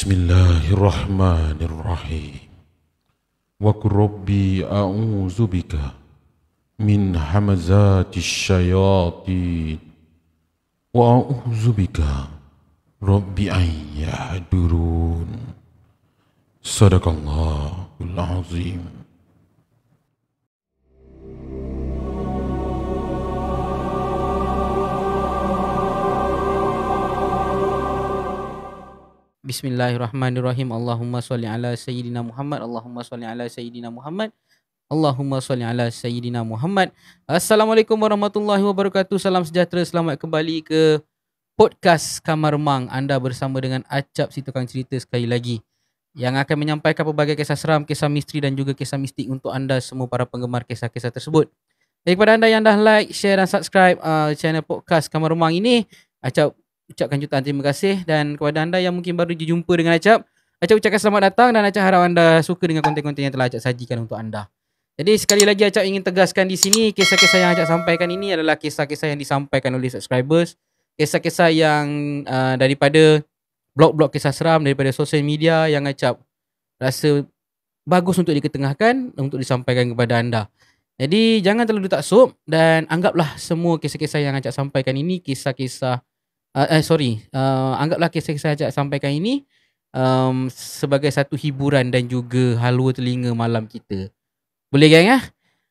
Bismillahirrahmanirrahim. Wa qur rabbi a'udzu bika min hamazatis syayatin wa a'udzu bika rabbi an yahdurun. Sadaqallahul azim. Bismillahirrahmanirrahim. Allahumma salli ala Sayyidina Muhammad. Allahumma salli ala Sayyidina Muhammad. Allahumma salli ala Sayyidina Muhammad. Assalamualaikum warahmatullahi wabarakatuh. Salam sejahtera. Selamat kembali ke podcast Kamar Mang. Anda bersama dengan Acap, si tukang cerita sekali lagi, yang akan menyampaikan pelbagai kisah seram, kisah misteri dan juga kisah mistik untuk anda semua para penggemar kisah-kisah tersebut. Jadi kepada anda yang dah like, share dan subscribe channel podcast Kamar Mang ini, Acap ucapkan jutaan terima kasih. Dan kepada anda yang mungkin baru jumpa dengan Acap ucapkan selamat datang, dan Acap harap anda suka dengan konten-konten yang telah Acap sajikan untuk anda. Jadi sekali lagi Acap ingin tegaskan di sini, kisah-kisah yang Acap sampaikan ini adalah kisah-kisah yang disampaikan oleh subscribers, kisah-kisah yang daripada blog-blog kisah seram, daripada sosial media yang Acap rasa bagus untuk diketengahkan, untuk disampaikan kepada anda. Jadi jangan terlalu taksub dan anggaplah semua kisah-kisah yang Acap sampaikan ini anggaplah kisah-kisah Acap sampaikan ini sebagai satu hiburan dan juga halwa telinga malam kita. Boleh gang ya?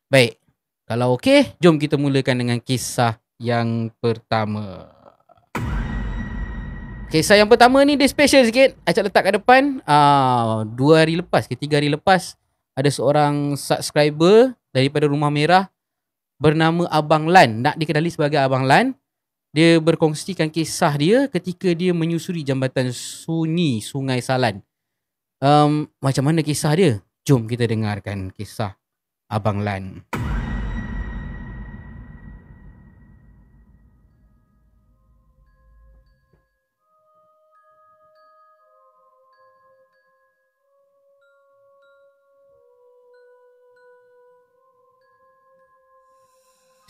Baik. Kalau okey, jom kita mulakan dengan kisah yang pertama. Kisah yang pertama ni dia special sikit. Acap letak kat depan 3 hari lepas ada seorang subscriber daripada Rumah Merah bernama Abang Lan, nak dikenali sebagai Abang Lan. Dia berkongsikan kisah dia ketika dia menyusuri jambatan sunyi Sungai Salan. Macam mana kisah dia? Jom kita dengarkan kisah Abang Lan.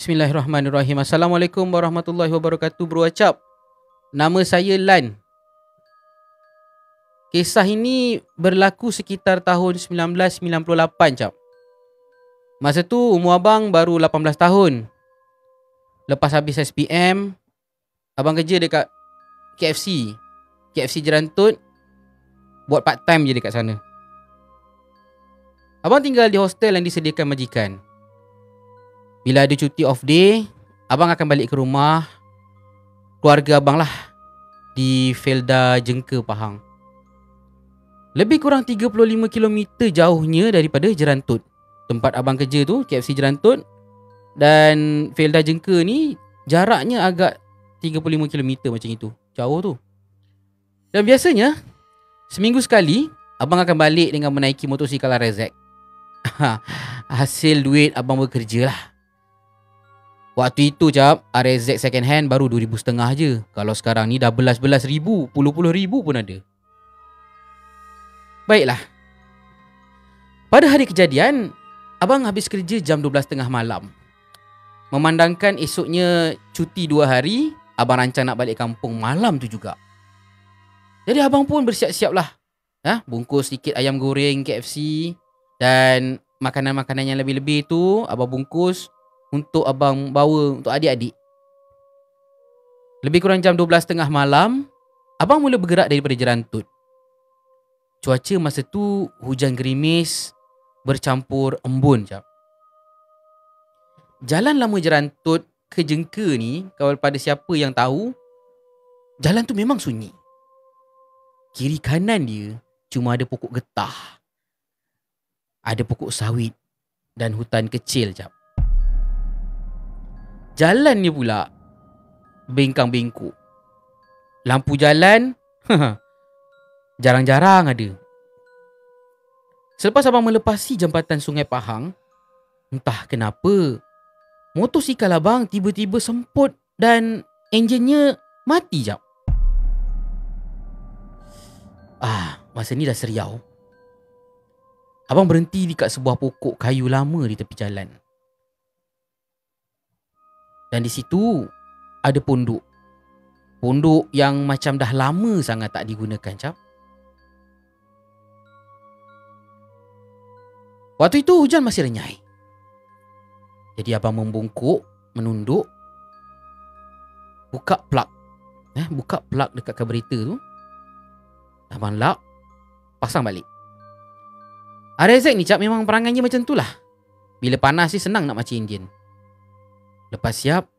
Bismillahirrahmanirrahim. Assalamualaikum warahmatullahi wabarakatuh, Bro Acap. Nama saya Lan. Kisah ini berlaku sekitar tahun 1998, Cap. Masa tu umur abang baru 18 tahun. Lepas habis SPM, abang kerja dekat KFC Jerantut, buat part time je dekat sana. Abang tinggal di hostel yang disediakan majikan. Bila ada cuti off day, abang akan balik ke rumah keluarga abang lah di Felda Jengka, Pahang. Lebih kurang 35 km jauhnya daripada Jerantut. Tempat abang kerja tu, KFC Jerantut, dan Felda Jengka ni jaraknya agak 35 km macam itu. Jauh tu. Dan biasanya seminggu sekali abang akan balik dengan menaiki motosikal RZ. Hasil duit abang bekerja lah. Waktu itu Cap, RZ second hand baru 2,500 je. Kalau sekarang ni dah belas-belas ribu, puluh-puluh ribu pun ada. Baiklah. Pada hari kejadian, abang habis kerja jam 12.30 malam. Memandangkan esoknya cuti 2 hari, abang rancang nak balik kampung malam tu juga. Jadi abang pun bersiap-siap lah. Bungkus sikit ayam goreng KFC, dan makanan-makanan yang lebih-lebih tu abang bungkus untuk abang bawa untuk adik-adik. Lebih kurang jam 12.30 malam, abang mula bergerak daripada Jerantut. Cuaca masa tu hujan gerimis bercampur embun, Cap. Jalan lama Jerantut ke Jengka ni, kalau pada siapa yang tahu, jalan tu memang sunyi. Kiri kanan dia cuma ada pokok getah, ada pokok sawit dan hutan kecil, Cap. Jalan ni pula bengkang-bengkok. Lampu jalan jarang-jarang ada. Selepas abang melepasi jambatan Sungai Pahang, entah kenapa motosikal abang tiba-tiba semput dan enjinnya mati, Jap. Masa ni dah seriau. Abang berhenti dekat sebuah pokok kayu lama di tepi jalan. Dan di situ ada pondok. Pondok yang macam dah lama sangat tak digunakan, Cap. Waktu itu hujan masih renyai. Jadi abang membungkuk, menunduk, buka plug. Buka plug dekat karburetor tu. Abang lap, pasang balik. RZ ni cap memang perangannya macam tu lah. Bila panas ni senang nak macam Indian. Lepas siap,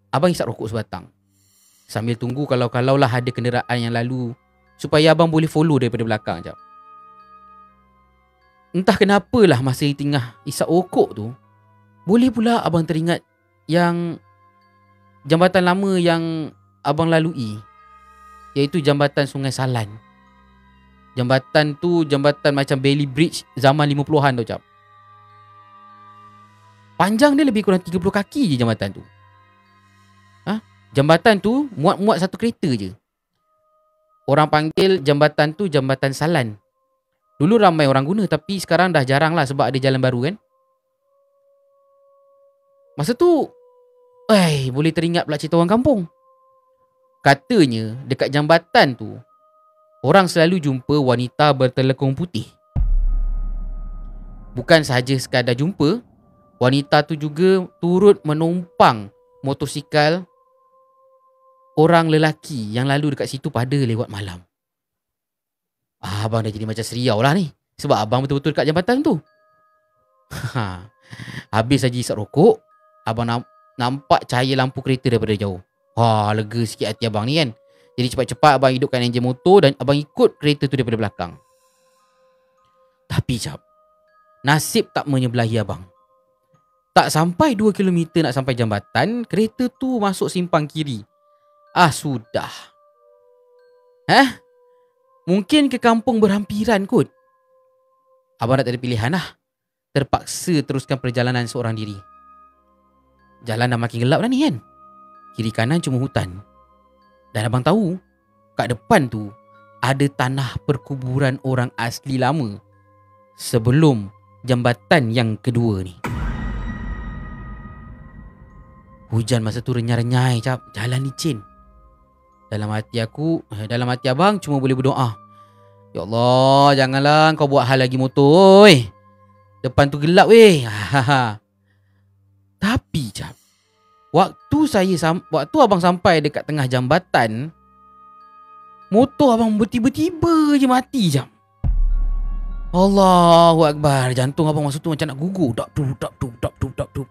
abang hisap rokok sebatang. Sambil tunggu kalau lah ada kenderaan yang lalu, supaya abang boleh follow daripada belakang cap. Entah kenapalah masa di tengah hisap rokok tu, boleh pula abang teringat yang jambatan lama yang abang lalui, iaitu jambatan Sungai Salan. Jambatan tu jambatan macam Bailey Bridge zaman 50-an tau cap. Panjang dia lebih kurang 30 kaki je jambatan tu. Jambatan tu muat-muat satu kereta je. Orang panggil jambatan tu Jambatan Salan. Dulu ramai orang guna, tapi sekarang dah jarang lah sebab ada jalan baru kan. Masa tu boleh teringat pula cerita orang kampung. Katanya dekat jambatan tu orang selalu jumpa wanita bertelekung putih. Bukan sahaja sekadar jumpa, wanita tu juga turut menumpang motosikal orang lelaki yang lalu dekat situ pada lewat malam. Abang dah jadi macam seriau lah ni, sebab abang betul-betul dekat jambatan tu. Habis saja isap rokok, abang nampak cahaya lampu kereta daripada jauh. Lega sikit hati abang ni kan. Jadi cepat-cepat abang hidupkan enjin motor dan abang ikut kereta tu daripada belakang. Tapi cap, nasib tak menyebelahi abang. Tak sampai 2 km nak sampai jambatan, kereta tu masuk simpang kiri. Sudah. Mungkin ke kampung berhampiran kot. Abang tak ada pilihan lah. Terpaksa teruskan perjalanan seorang diri. Jalan dah makin gelap dah ni kan. Kiri kanan cuma hutan. Dan abang tahu, kat depan tu ada tanah perkuburan orang asli lama sebelum jambatan yang kedua ni. Hujan masa tu renyai-renyai cap, jalan licin. Dalam hati abang cuma boleh berdoa. Ya Allah, janganlah kau buat hal lagi motor oi. Depan tu gelap weh. Tapi cap, waktu abang sampai dekat tengah jambatan, motor abang tiba-tiba je mati jap. Allahu Akbar, jantung abang masa tu macam nak gugur. Dap tu.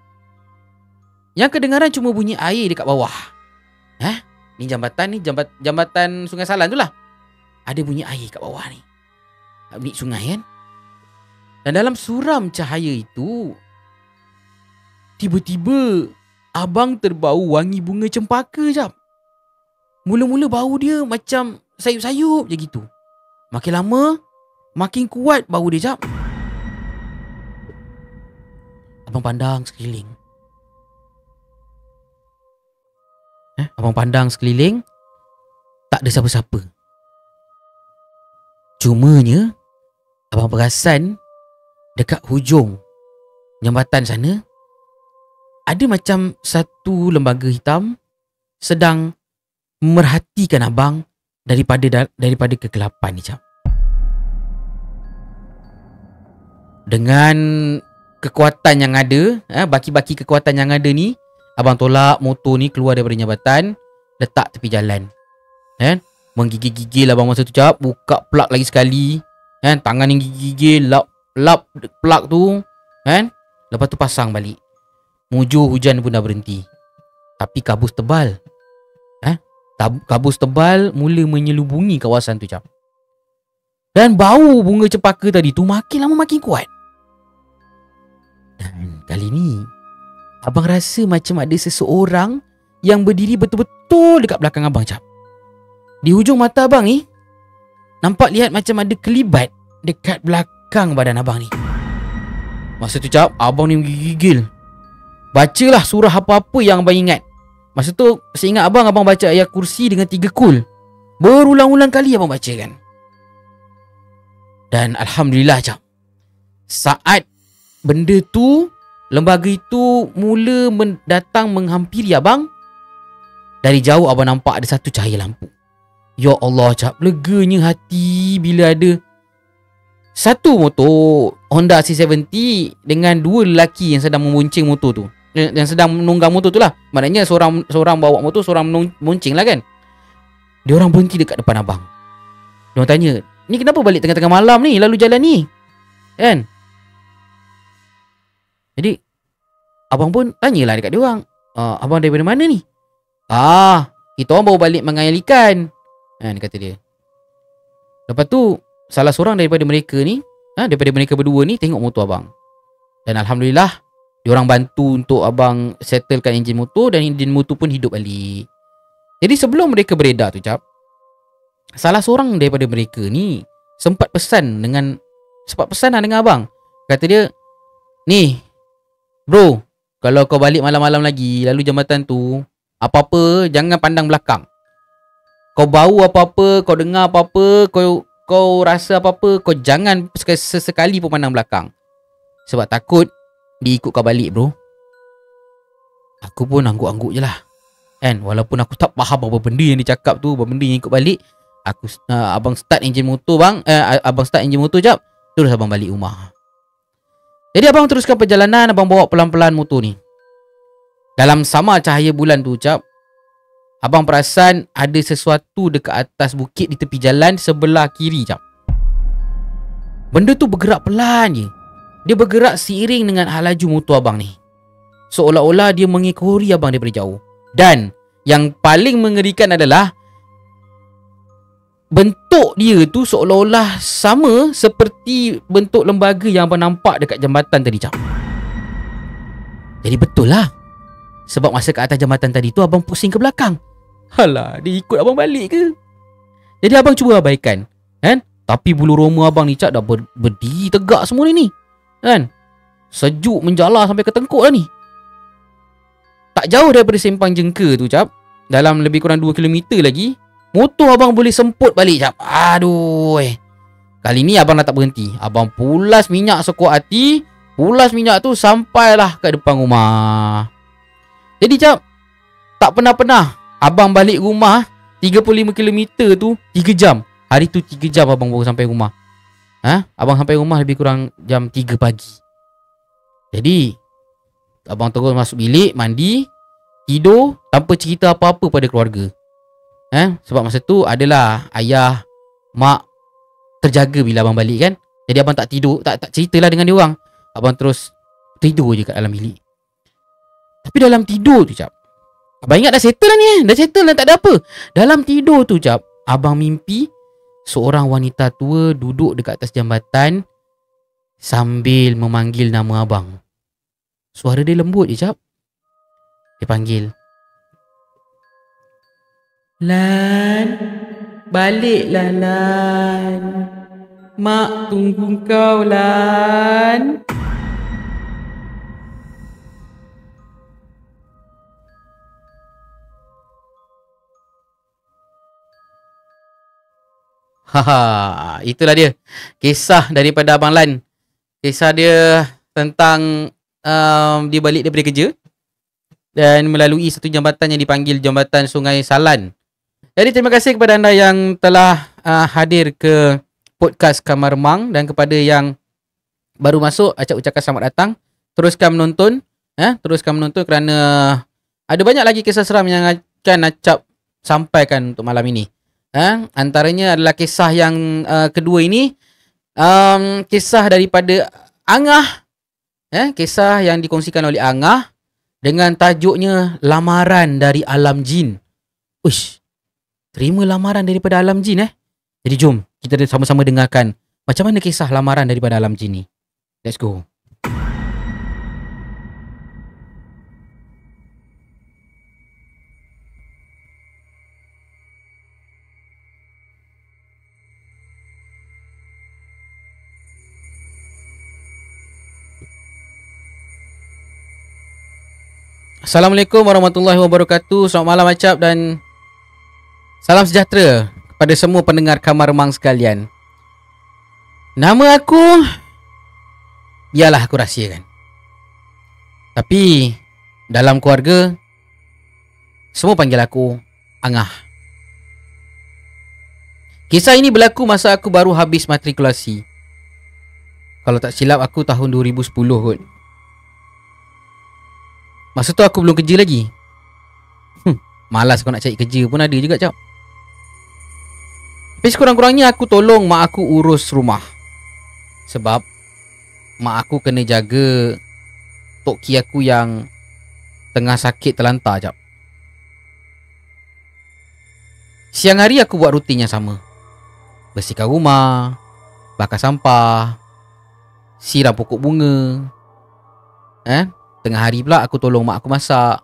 Yang kedengaran cuma bunyi air dekat bawah. Ni jambatan Sungai Salan tu lah. Ada bunyi air kat bawah ni. Bunyi sungai kan. Dan dalam suram cahaya itu, tiba-tiba abang terbau wangi bunga cempaka jap. Mula-mula bau dia macam sayup-sayup je gitu. Makin lama, makin kuat bau dia jap. Abang pandang sekeliling. Abang pandang sekeliling, tak ada siapa-siapa. Cumanya abang perasan dekat hujung jambatan sana ada macam satu lembaga hitam sedang memerhatikan abang daripada kegelapan ni cap. Dengan kekuatan yang ada, baki-baki kekuatan yang ada ni, abang tolak motor ni keluar daripada jambatan, letak tepi jalan. Menggigil-gigil abang masa tu cap, buka plug lagi sekali. Tangan yang gigil, lap plug tu. Lepas tu pasang balik. Mujur hujan pun dah berhenti. Tapi kabus tebal. Kabus tebal mula menyelubungi kawasan tu cap. Dan bau bunga cempaka tadi tu makin lama makin kuat. Dan kali ni abang rasa macam ada seseorang yang berdiri betul-betul dekat belakang abang cap. Di hujung mata abang ni, nampak lihat macam ada kelibat dekat belakang badan abang ni. Masa tu cap, abang ni menggigil. Bacalah surah apa-apa yang abang ingat. Masa tu, seingat abang baca ayat kursi dengan 3 kul. Berulang-ulang kali abang bacakan. Dan Alhamdulillah cap, saat benda tu, lembaga itu mula datang menghampiri abang, dari jauh abang nampak ada satu cahaya lampu. Ya Allah cap, leganya hati bila ada Satu motor Honda C70 dengan dua lelaki yang sedang membonceng motor tu, yang sedang menunggang motor tu lah. Maknanya seorang bawa motor, seorang bonceng lah kan. Dia orang berhenti dekat depan abang. Dia orang tanya, ni kenapa balik tengah-tengah malam ni, lalu jalan ni, kan? Jadi abang pun tanyalah dekat dia orang, abang daripada mana ni? Kita orang baru balik mengail ikan, dia kata dia. Lepas tu salah seorang daripada mereka ni, daripada mereka berdua ni tengok motor abang. Dan alhamdulillah diorang bantu untuk abang settlekan enjin motor, dan enjin motor pun hidup balik. Jadi sebelum mereka beredar tu Cap, salah seorang daripada mereka ni sempat pesan dengan abang. Kata dia, ni bro, kalau kau balik malam-malam lagi lalu jambatan tu, apa-apa jangan pandang belakang. Kau bau apa-apa, kau dengar apa-apa, kau rasa apa-apa, kau jangan sesekali pun pandang belakang. Sebab takut dia ikut kau balik bro. Aku pun angguk-angguk je lah, kan. Walaupun aku tak faham apa benda yang dia cakap tu, apa benda yang ikut balik. Abang start enjin motor bang. Abang start enjin motor jap, terus abang balik rumah. Jadi abang teruskan perjalanan, abang bawa pelan-pelan motor ni. Dalam sama cahaya bulan tu Cap, abang perasan ada sesuatu dekat atas bukit di tepi jalan sebelah kiri Cap. Benda tu bergerak pelan je. Dia bergerak seiring dengan laju motor abang ni, seolah-olah dia mengikori abang daripada jauh. Dan yang paling mengerikan adalah bentuk dia tu seolah-olah sama seperti bentuk lembaga yang abang nampak dekat jambatan tadi Cap. Jadi betul lah, sebab masa kat atas jambatan tadi tu abang pusing ke belakang. Halah, dia ikut abang balik ke? Jadi abang cuba abaikan, kan? Tapi bulu roma abang ni Cap dah berdiri tegak semua ni, kan? Sejuk menjala sampai ke tengkuk dah ni. Tak jauh daripada Sempang Jengka tu Cap, dalam lebih kurang 2 km lagi, motor abang boleh semput balik Cap. Aduh. Kali ni abang dah tak berhenti. Abang pulas minyak sekuat hati. Pulas minyak tu sampailah kat depan rumah. Jadi Cap, tak pernah-pernah abang balik rumah 35 km tu 3 jam. Hari tu 3 jam abang baru sampai rumah. Abang sampai rumah lebih kurang jam 3 pagi. Jadi abang terus masuk bilik, mandi, tidur tanpa cerita apa-apa pada keluarga. Sebab masa tu adalah ayah, mak terjaga bila abang balik kan. Jadi abang tak tidur, tak ceritalah dengan dia orang. Abang terus tidur je kat dalam bilik. Tapi dalam tidur tu Cap, abang ingat dah settle lah ni, dah settle dah, tak ada apa. Dalam tidur tu Cap, abang mimpi seorang wanita tua duduk dekat atas jambatan sambil memanggil nama abang. Suara dia lembut je Cap. Dia panggil, Lan, baliklah Lan. Mak tunggu kau Lan. Itulah dia kisah daripada Abang Lan. Kisah dia tentang dia balik daripada kerja dan melalui satu jambatan yang dipanggil Jambatan Sungai Salan. Jadi terima kasih kepada anda yang telah hadir ke podcast Kamar Remang, dan kepada yang baru masuk, Acap ucapkan selamat datang. Teruskan menonton, teruskan menonton kerana ada banyak lagi kisah seram yang akan Acap sampaikan untuk malam ini. Antaranya adalah kisah yang kedua ini, kisah daripada Angah, kisah yang dikongsikan oleh Angah dengan tajuknya Lamaran dari Alam Jin. Uish, terima lamaran daripada alam jin. Jadi jom kita sama-sama dengarkan macam mana kisah lamaran daripada alam jin ni. Let's go. Assalamualaikum warahmatullahi wabarakatuh. Selamat malam Acap dan salam sejahtera kepada semua pendengar Kamar Remang sekalian. Nama aku, biarlah aku rahsiakan. Tapi dalam keluarga semua panggil aku Angah. Kisah ini berlaku masa aku baru habis matrikulasi. Kalau tak silap aku tahun 2010 kot. Masa tu aku belum kerja lagi. Malas kau nak cari kerja pun ada juga, Cap. Tapi sekurang-kurangnya aku tolong mak aku urus rumah. Sebab mak aku kena jaga tok ki aku yang tengah sakit terlantar, Cap. Siang hari aku buat rutin yang sama. Bersihkan rumah, bakar sampah, siram pokok bunga. Tengah hari pula aku tolong mak aku masak.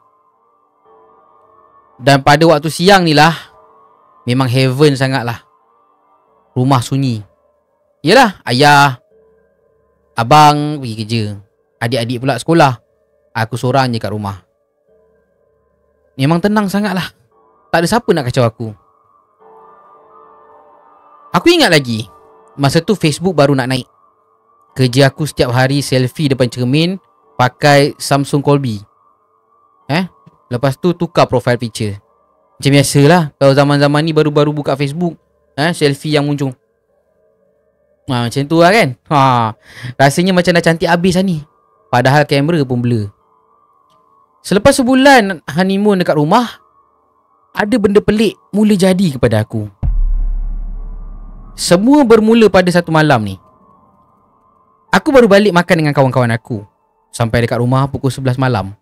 Dan pada waktu siang ni lah, memang heaven sangat lah. Rumah sunyi. Yelah, ayah, abang pergi kerja, adik-adik pula sekolah. Aku seorang je kat rumah. Memang tenang sangat lah. Tak ada siapa nak kacau aku. Aku ingat lagi, masa tu Facebook baru nak naik. Kerja aku setiap hari selfie depan cermin pakai Samsung Colby. Lepas tu tukar profile picture. Macam biasalah, kalau zaman-zaman ni baru-baru buka Facebook, selfie yang muncul. Macam tu lah kan. Rasanya macam dah cantik habis lah ni. Padahal kamera pun blur. Selepas sebulan honeymoon dekat rumah, ada benda pelik mula jadi kepada aku. Semua bermula pada satu malam ni. Aku baru balik makan dengan kawan-kawan aku. Sampai dekat rumah pukul 11 malam.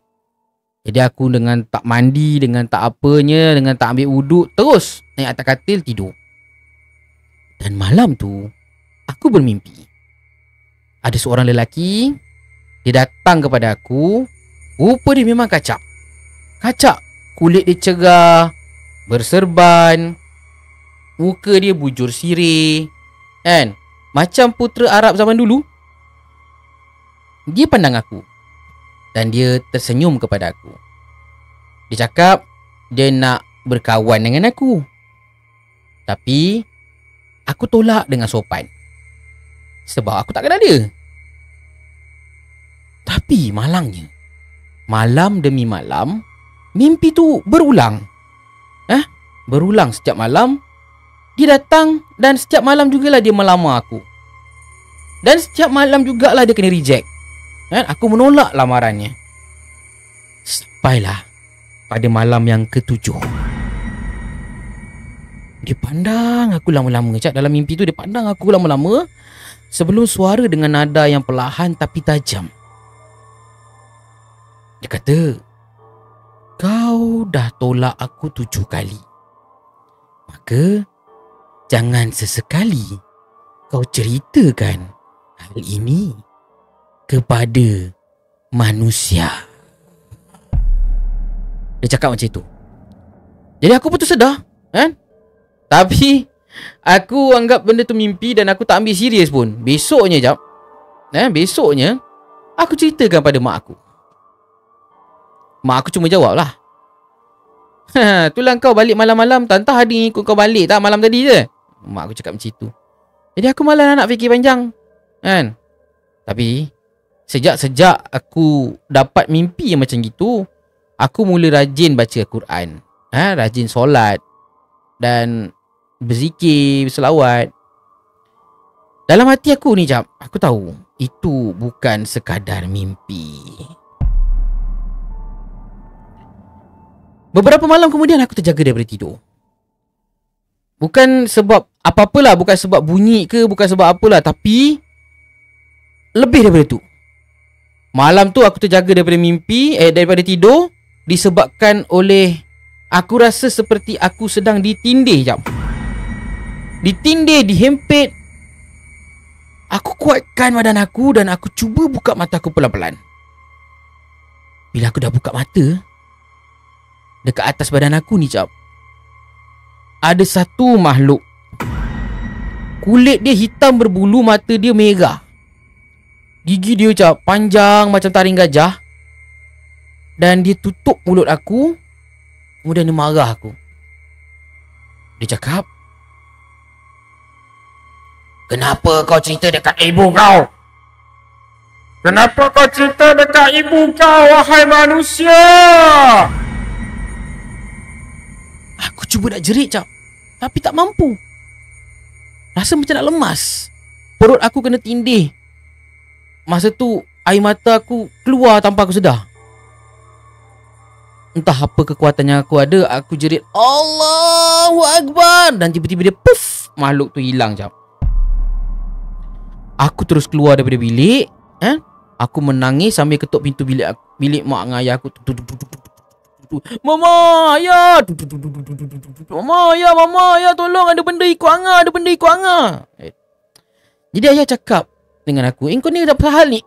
Jadi aku dengan tak mandi, dengan tak apanya, dengan tak ambil wuduk, terus naik atas katil tidur. Dan malam tu aku bermimpi. Ada seorang lelaki, dia datang kepada aku. Rupa dia memang kacak. Kacak. Kulit dia cerah, berserban, muka dia bujur sirih, kan? Macam putera Arab zaman dulu. Dia pandang aku dan dia tersenyum kepada aku. Dia cakap dia nak berkawan dengan aku. Tapi aku tolak dengan sopan, sebab aku tak kenal dia. Tapi malangnya, malam demi malam, mimpi tu berulang. Berulang setiap malam. Dia datang dan setiap malam jugalah dia melamar aku. Dan setiap malam jugalah dia kena reject. Aku menolak lamarannya. Sampailah pada malam yang ke-7. Dia pandang aku lama-lama. Cak, dalam mimpi tu dia pandang aku lama-lama, sebelum suara dengan nada yang perlahan tapi tajam. Dia kata, "Kau dah tolak aku 7 kali. Maka jangan sesekali kau ceritakan hal ini kepada manusia." Dia cakap macam itu. Jadi aku pun tersedar, kan? Tapi aku anggap benda tu mimpi dan aku tak ambil serius pun. Besoknya besoknya aku ceritakan pada mak aku. Mak aku cuma jawab lah, "Itulah kau balik malam-malam, tantah hari ikut kau balik tak malam tadi je." Mak aku cakap macam itu. Jadi aku malah nak fikir panjang, kan? Tapi sejak aku dapat mimpi yang macam gitu, aku mula rajin baca Al-Quran, rajin solat dan berzikir, berselawat. Dalam hati aku ni, Jap, aku tahu itu bukan sekadar mimpi. Beberapa malam kemudian aku terjaga daripada tidur. Bukan sebab apa-apalah, bukan sebab bunyi ke, bukan sebab apalah, tapi lebih daripada tu. Malam tu aku terjaga daripada mimpi, daripada tidur, disebabkan oleh aku rasa seperti aku sedang ditindih, Jap. Ditindih, dihempit. Aku kuatkan badan aku dan aku cuba buka mata aku pelan-pelan. Bila aku dah buka mata, dekat atas badan aku ni, Cap, ada satu makhluk. Kulit dia hitam berbulu, mata dia merah. Gigi dia, Cap, panjang macam taring gajah. Dan dia tutup mulut aku. Kemudian dia marah aku. Dia cakap, "Kenapa kau cerita dekat ibu kau? Kenapa kau cerita dekat ibu kau, wahai manusia?" Aku cuba nak jerit, Cap, tapi tak mampu. Rasa macam nak lemas. Perut aku kena tindih. masa tu air mata aku keluar tanpa aku sedar. Entah apa kekuatan yang aku ada, aku jerit Allahu Akbar, dan tiba-tiba dia puff, makhluk tu hilang jap. Aku terus keluar daripada bilik, aku menangis sambil ketuk pintu bilik mak dengan ayah aku. Mama, ayah. Mama, ayah, tolong, ada benda ikut Anga, ada benda ikut Anga. Jadi ayah cakap dengan aku, kau ni apa hal ni?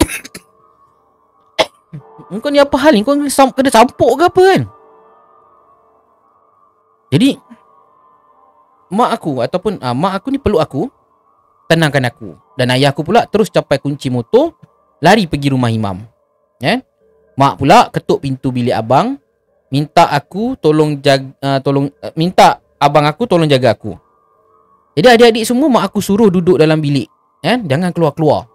Kau ni apa hal ni? Kau kena campur ke apa kan? Jadi mak aku ni peluk aku, tenangkan aku. Dan ayah aku pula terus capai kunci motor, lari pergi rumah imam. Mak pula ketuk pintu bilik abang, minta abang aku tolong jaga aku. Jadi adik-adik semua mak aku suruh duduk dalam bilik, jangan keluar-keluar.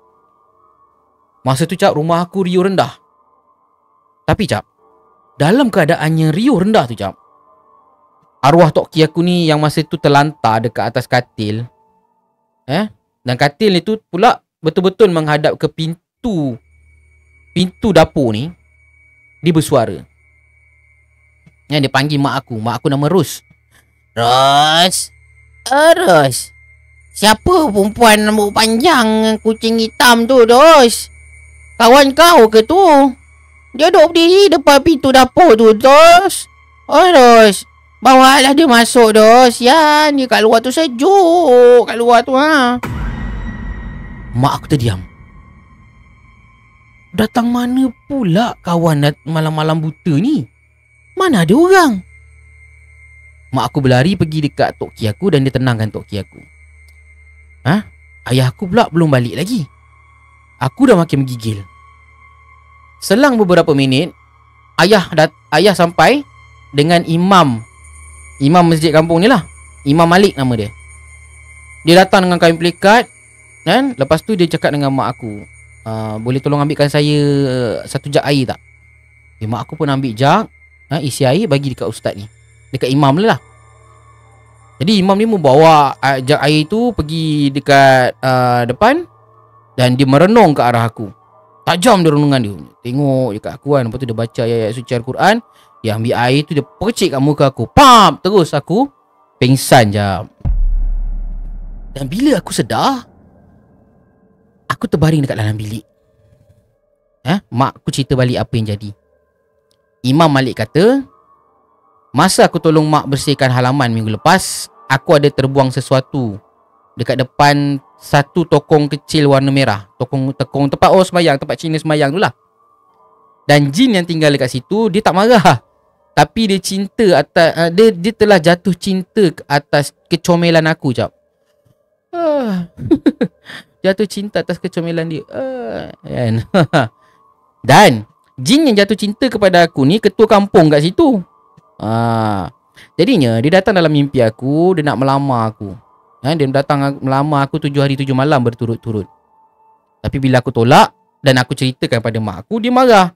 Masa tu cap, rumah aku riuh rendah. Tapi cap, dalam keadaannya riuh rendah tu cap, arwah Tok Ki aku ni yang masa tu terlantar dekat atas katil, dan katil itu pula betul-betul menghadap ke pintu dapur ni. Dia bersuara. Dia panggil mak aku nama Ros. Ros. Siapa perempuan rambut panjang kucing hitam tu, Ros? Kawan kau ke tu? Dia duduk berdiri depan pintu dapur tu, Ros. Oh, Ros, bawalah dia masuk, Ros. Ya, dia kat luar tu sejuk. Kat luar tu, Mak aku terdiam. Datang mana pula kawan malam-malam buta ni? Mana ada orang? Mak aku berlari pergi dekat Tok Ki aku dan dia tenangkan Tok Ki aku. Ayah aku pula belum balik lagi. Aku dah makin menggigil. Selang beberapa minit, ayah sampai dengan imam masjid kampung ni lah. Imam Malik nama dia. Dia datang dengan kain pelikat, dan lepas tu dia cakap dengan mak aku, boleh tolong ambilkan saya satu jug air tak? Mak aku pun ambil jug, isi air, bagi dekat ustaz ni, dekat imam lah. Jadi imam ni membawa jug air tu pergi dekat depan, dan dia merenung ke arah aku. Tajam dia renungan dia. Tengok dekat aku kan. Lepas tu dia baca ayat suci Al-Quran. Dia ambil air tu, dia percik kat muka aku. Pam! Terus aku pengsan jap. Dan bila aku sedar, aku terbaring dekat dalam bilik. Mak aku cerita balik apa yang jadi. Imam Malik kata, masa aku tolong mak bersihkan halaman minggu lepas, aku ada terbuang sesuatu dekat depan satu tokong kecil warna merah. Tokong tempat sembayang, tempat Cina sembayang tu lah. Dan jin yang tinggal dekat situ, dia tak marah, tapi dia cinta atas dia telah jatuh cinta atas kecomelan aku jap. Jatuh cinta atas kecomelan dia. Kan? Dan jin yang jatuh cinta kepada aku ni ketua kampung kat situ. Jadinya dia datang dalam mimpi aku, dia nak melamar aku. Dia datang melamar aku 7 hari 7 malam berturut-turut. Tapi bila aku tolak dan aku ceritakan pada mak aku, dia marah.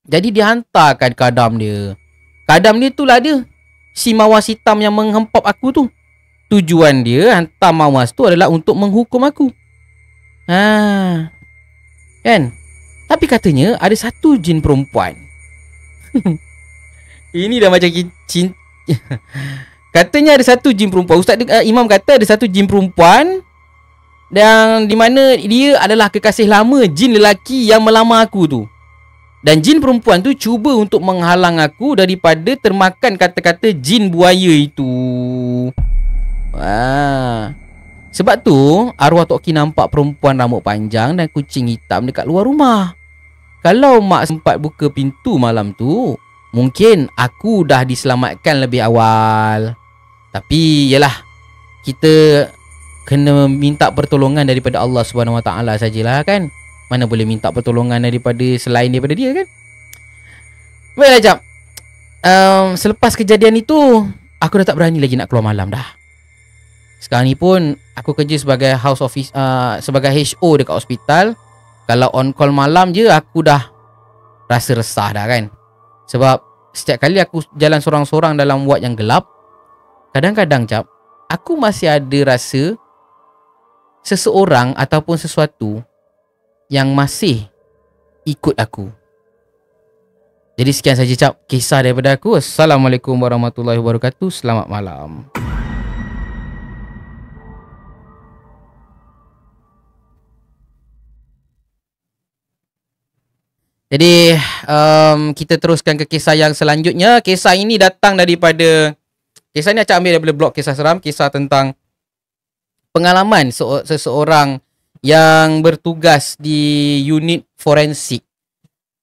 Jadi dia hantarkan kadam dia. Kadam dia tu lah dia, si mawas hitam yang menghempap aku tu. Tujuan dia hantar mawas tu adalah untuk menghukum aku. Kan? Tapi katanya ada satu jin perempuan. Ini dah macam cinta. Katanya ada satu jin perempuan. Imam kata ada satu jin perempuan, yang di mana dia adalah kekasih lama jin lelaki yang melamar aku tu. Dan jin perempuan tu cuba untuk menghalang aku daripada termakan kata-kata jin buaya itu. Sebab tu arwah Tok Ki nampak perempuan rambut panjang dan kucing hitam dekat luar rumah. Kalau mak sempat buka pintu malam tu, mungkin aku dah diselamatkan lebih awal. Tapi yalah, kita kena minta pertolongan daripada Allah Subhanahu Wa Taala sajalah kan. Mana boleh minta pertolongan daripada selain daripada dia kan. Baiklah jap. Selepas kejadian itu, aku dah tak berani lagi nak keluar malam dah. Sekarang ni pun aku kerja sebagai house office, sebagai HO dekat hospital. Kalau on call malam je aku dah rasa resah dah kan. Sebab setiap kali aku jalan sorang-sorang dalam ward yang gelap, kadang-kadang cap, aku masih ada rasa seseorang ataupun sesuatu yang masih ikut aku. Jadi sekian saja cap kisah daripada aku. Assalamualaikum warahmatullahi wabarakatuh. Selamat malam. Jadi kita teruskan ke kisah yang selanjutnya. Kisah ini datang daripada, kisah ni Acap ambil daripada blog Kisah Seram. Kisah tentang pengalaman seseorang yang bertugas di unit forensik.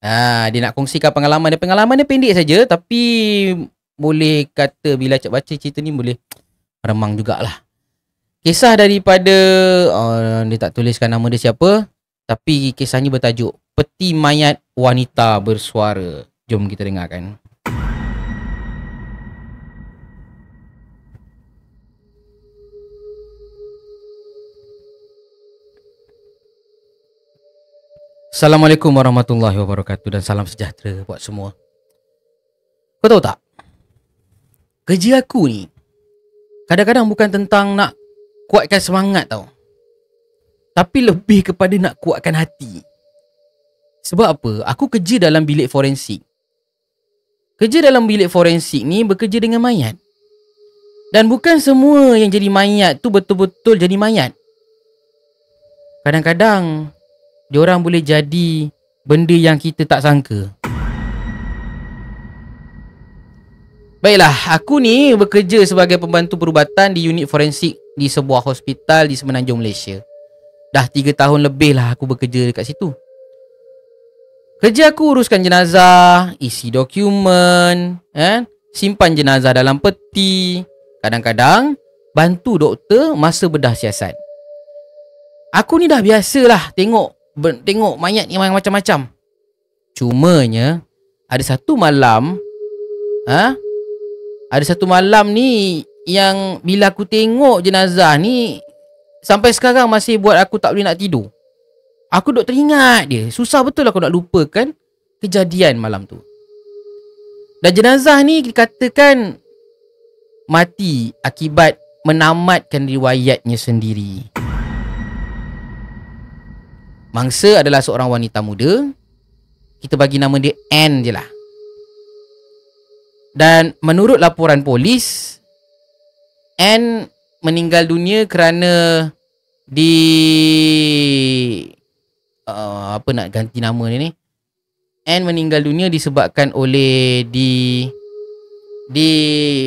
Dia nak kongsikan pengalaman dia. Pengalaman dia pendek saja, tapi boleh kata bila Acap baca cerita ni boleh remang jugalah. Kisah daripada dia tak tuliskan nama dia siapa, tapi kisahnya bertajuk Peti Mayat Wanita Bersuara. Jom kita dengarkan. Assalamualaikum warahmatullahi wabarakatuh dan salam sejahtera buat semua. Kau tahu tak? Kerja aku ni kadang-kadang bukan tentang nak kuatkan semangat tau, tapi lebih kepada nak kuatkan hati. Sebab apa? Aku kerja dalam bilik forensik. Kerja dalam bilik forensik ni bekerja dengan mayat. Dan bukan semua yang jadi mayat tu betul-betul jadi mayat. Kadang-kadang diorang boleh jadi benda yang kita tak sangka. Baiklah, aku ni bekerja sebagai pembantu perubatan di unit forensik di sebuah hospital di Semenanjung Malaysia. Dah 3 tahun lebih lah aku bekerja dekat situ. Kerja aku uruskan jenazah, isi dokumen, simpan jenazah dalam peti. Kadang-kadang bantu doktor masa bedah siasat. Aku ni dah biasalah tengok mayat yang macam-macam. Cumanya ada satu malam ni yang bila aku tengok jenazah ni sampai sekarang masih buat aku tak boleh nak tidur. Aku duk teringat dia. Susah betul aku nak lupakan kejadian malam tu. Dan jenazah ni dikatakan mati akibat menamatkan riwayatnya sendiri. Mangsa adalah seorang wanita muda. Kita bagi nama dia Anne je lah. Dan menurut laporan polis, Anne meninggal dunia kerana apa nak ganti nama dia ni? Anne meninggal dunia disebabkan oleh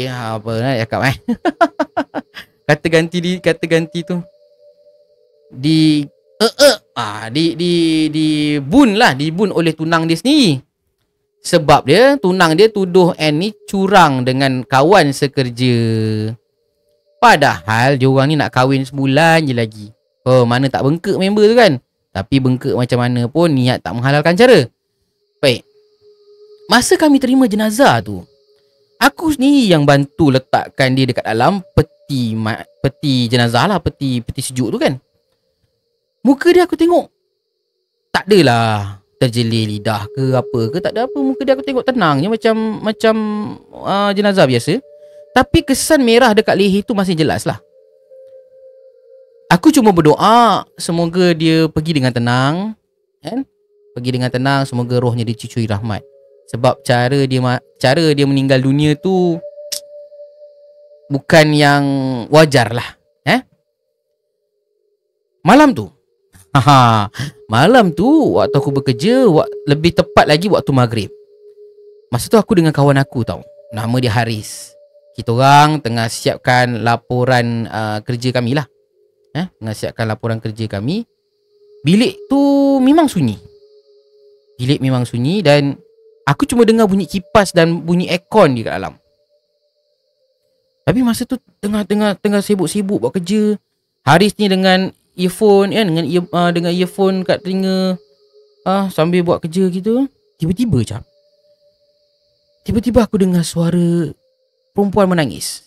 apa nak cakap kata ganti tu dibun oleh tunang dia sendiri. Sebab tunang dia tuduh Anne ni curang dengan kawan sekerja. Padahal diorang ni nak kahwin sebulan je lagi. Mana tak bengkak member tu kan. Tapi bengkak macam mana pun niat tak menghalalkan cara. Baik. Masa kami terima jenazah tu, aku sendiri yang bantu letakkan dia dekat dalam peti jenazah lah, peti sejuk tu kan. Muka dia aku tengok tak adalah terjelir lidah ke apa ke, tak ada apa. Muka dia aku tengok tenang je, macam jenazah biasa. Tapi kesan merah dekat leher tu masih jelas lah. Aku cuma berdoa semoga dia pergi dengan tenang, kan? Pergi dengan tenang, semoga rohnya dicucui rahmat. Sebab cara dia meninggal dunia tu bukan yang wajar lah. Malam tu waktu aku bekerja, lebih tepat lagi waktu maghrib. Masa tu aku dengan kawan aku tau, nama dia Haris. Kita orang tengah siapkan laporan kerja kami lah. Tengah siapkan laporan kerja kami. Bilik tu memang sunyi. Dan aku cuma dengar bunyi kipas dan bunyi aircon di kat dalam. Tapi masa tu tengah sibuk-sibuk buat kerja. Haris ni dengan earphone dengan earphone kat telinga sambil buat kerja gitu. Tiba-tiba aku dengar suara perempuan menangis.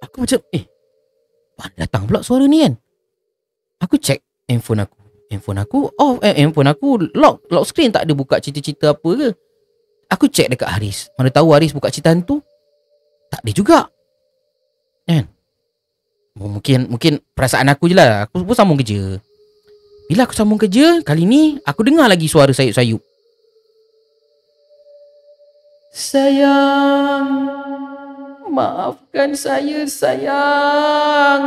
Aku macam mana datang pula suara ni kan. Aku cek handphone aku. Handphone aku off, handphone aku lock screen, tak ada buka cerita-cerita apa ke. Aku check dekat Haris, mana tahu Haris buka cerita hantu. Tak ada juga. Kan? Mungkin perasaan aku je lah. Aku pun sambung kerja. Bila aku sambung kerja, kali ni aku dengar lagi suara sayup-sayup. Sayang, maafkan saya sayang.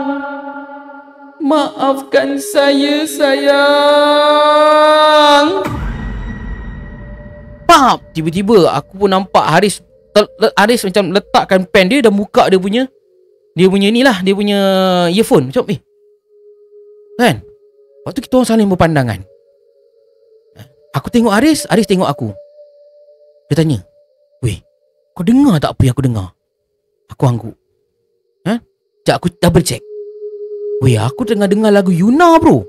Maafkan saya sayang. Pap, tiba-tiba aku pun nampak Haris macam letakkan pen dia dan buka dia punya inilah, dia punya earphone. Macam kan? Waktu kita orang saling berpandangan. Aku tengok Haris tengok aku. Dia tanya, "Weh, kau dengar tak apa yang aku dengar?" Aku angguk. Sekejap aku double check. Weh, aku tengah dengar lagu Yuna bro.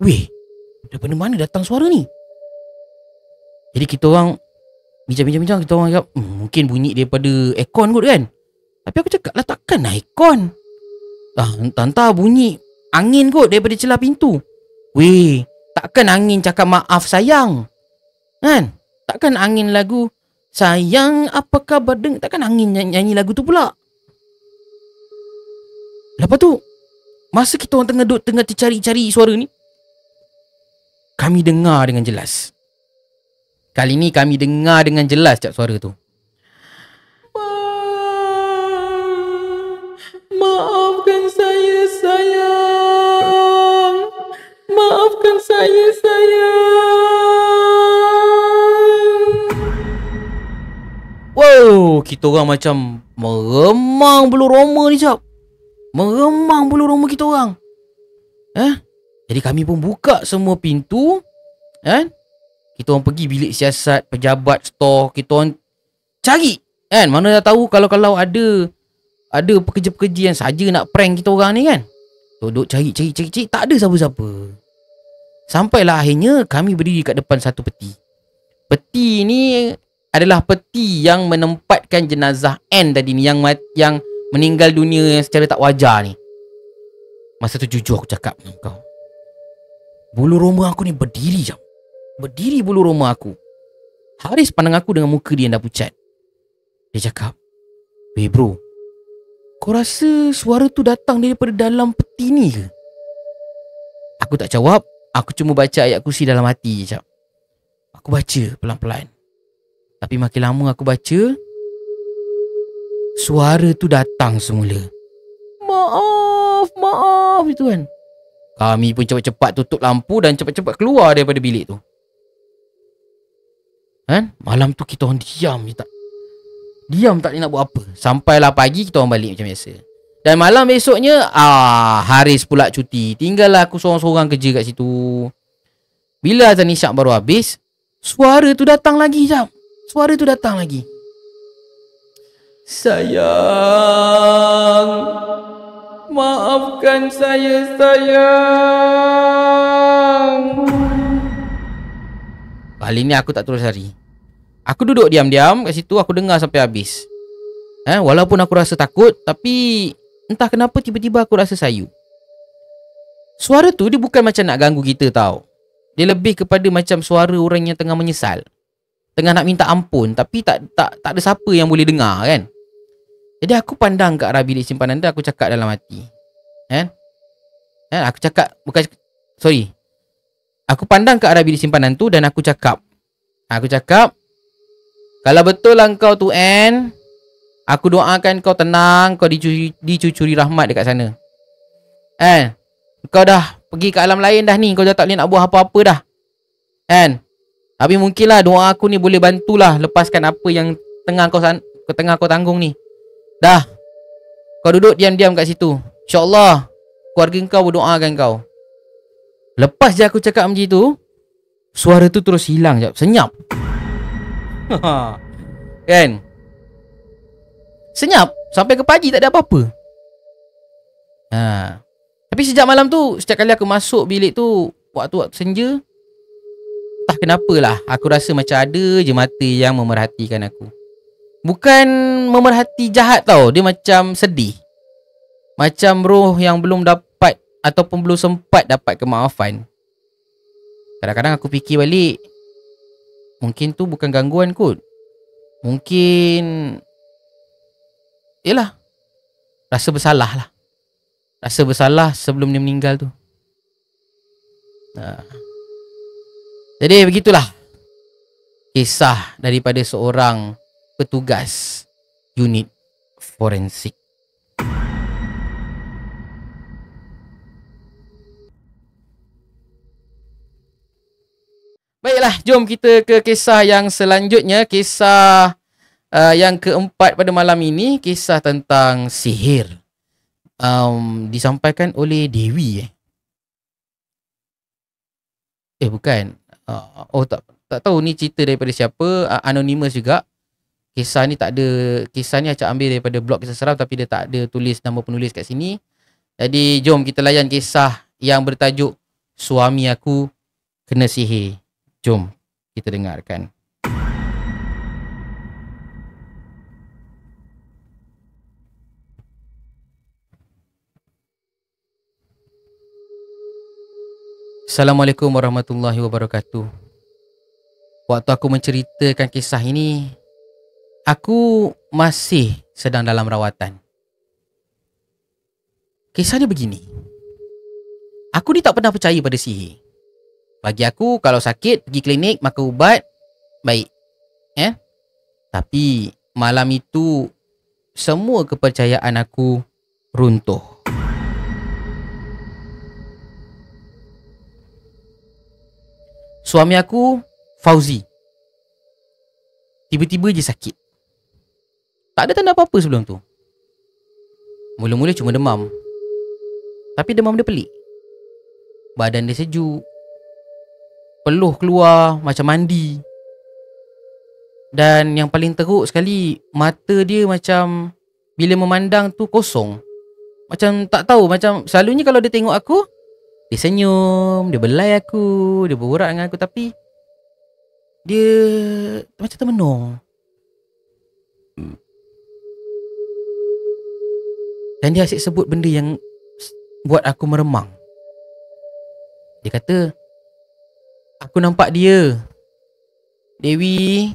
Weh, daripada mana datang suara ni? Jadi kita orang bincang-bincang, kita orang cakap, mungkin bunyi daripada aircon kot kan. Tapi aku cakap lah, takkan lah aircon. Entah bunyi angin kot daripada celah pintu. Weh, takkan angin cakap maaf sayang. Kan? Takkan angin lagu sayang apa khabar deng, takkan angin nyanyi lagu tu pula. Lepas tu, masa kita orang tengah cari suara ni, kami dengar dengan jelas. Kali ni kami dengar dengan jelas cak suara tu. Maafkan saya sayang. Maafkan saya sayang. Wow, kita orang macam meremang bulu roma ni cak. Meremang bulu roma kita orang. Jadi kami pun buka semua pintu. Kita orang pergi bilik siasat, pejabat store, kita orang cari. Mana dah tahu kalau ada pekerja-pekerja yang saja nak prank kita orang ni kan. Duduk cari, tak ada siapa-siapa. Sampailah akhirnya kami berdiri kat depan satu peti. Peti ni adalah peti yang menempatkan jenazah N tadi ni, yang meninggal dunia yang secara tak wajar ni. Masa tu jujur aku cakap dengan kau, bulu roma aku ni berdiri jap. Berdiri bulu roma aku. Haris pandang aku dengan muka dia yang dah pucat. Dia cakap, "Weh bro, kau rasa suara tu datang daripada dalam peti ni ke?" Aku tak jawab. Aku cuma baca ayat kursi dalam hati je. Aku baca pelan-pelan. Tapi makin lama aku baca, suara tu datang semula. Maaf itu kan. Kami pun cepat-cepat tutup lampu dan cepat-cepat keluar daripada bilik tu. Malam tu kita orang diam tak nak buat apa. Sampailah pagi kita orang balik macam biasa. Dan malam esoknya Haris pula cuti. Tinggallah aku seorang-seorang kerja kat situ. Bila azan isyak baru habis, suara tu datang lagi jap. Suara tu datang lagi. Sayang, maafkan saya sayang. Kali ni aku tak terus hari. Aku duduk diam-diam kat situ, aku dengar sampai habis. Walaupun aku rasa takut, tapi entah kenapa tiba-tiba aku rasa sayu. Suara tu dia bukan macam nak ganggu kita tau. Dia lebih kepada macam suara orang yang tengah menyesal, tengah nak minta ampun, tapi tak ada siapa yang boleh dengar kan. Jadi aku pandang ke arah bilik simpanan tu, aku cakap dalam hati. Aku pandang ke arah bilik simpanan tu dan aku cakap, kalau betul lah kau tu N, aku doakan kau tenang, kau dicucuri rahmat dekat sana. Kau dah pergi ke alam lain dah ni, kau dah tak boleh nak buat apa-apa dah. Tapi mungkinlah doa aku ni boleh bantulah lepaskan apa yang tengah kau tanggung ni. Dah, kau duduk diam-diam kat situ. InsyaAllah keluarga kau berdoakan kau. Lepas je aku cakap macam tu, suara tu terus hilang jap, senyap. Kan? Senyap sampai ke pagi tak ada apa-apa. Tapi sejak malam tu, setiap kali aku masuk bilik tu waktu senja, entah kenapalah aku rasa macam ada je mata yang memerhatikan aku. Bukan memerhati jahat tau, dia macam sedih. Macam roh yang belum dapat ataupun belum sempat dapat kemaafan. Kadang-kadang aku fikir balik, mungkin tu bukan gangguan kot. Mungkin yalah, rasa bersalah lah. Rasa bersalah sebelum dia meninggal tu. Jadi begitulah kisah daripada seorang petugas unit forensik. Baiklah, jom kita ke kisah yang selanjutnya. Kisah yang keempat pada malam ini, kisah tentang sihir. Disampaikan oleh Dewi. Bukan. Tak tahu ni cerita daripada siapa. Anonymous juga. Kisah ni Acap ambil daripada blog Kisah Seram, tapi dia tak ada tulis nama penulis kat sini. Jadi jom kita layan kisah yang bertajuk Suami Aku Kena Sihir. Jom kita dengarkan. Assalamualaikum warahmatullahi wabarakatuh. Waktu aku menceritakan kisah ini, aku masih sedang dalam rawatan. Kisah dia begini. Aku ni tak pernah percaya pada sihir. Bagi aku, kalau sakit, pergi klinik, makan ubat, baik. Tapi malam itu, semua kepercayaan aku runtuh. Suami aku, Fauzi, tiba-tiba je sakit. Tak ada tanda apa-apa sebelum tu. Mula-mula cuma demam. Tapi demam dia pelik. Badan dia sejuk, peluh keluar macam mandi. Dan yang paling teruk sekali, mata dia macam bila memandang tu kosong. Macam tak tahu, macam selalunya kalau dia tengok aku, dia senyum, dia belai aku, dia berborak dengan aku, tapi dia macam termenung. Dan dia asyik sebut benda yang buat aku meremang. Dia kata, aku nampak dia. Dewi.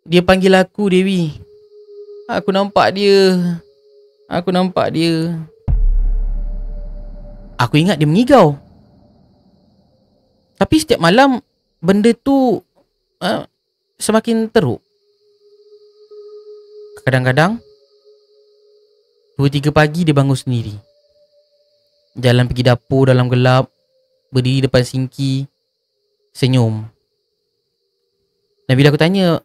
Dia panggil aku Dewi. Aku nampak dia. Aku nampak dia. Aku ingat dia mengigau. Tapi setiap malam benda tu semakin teruk. Kadang-kadang 2-3 pagi dia bangun sendiri. Jalan pergi dapur dalam gelap, berdiri depan sinki, senyum. Dan bila aku tanya,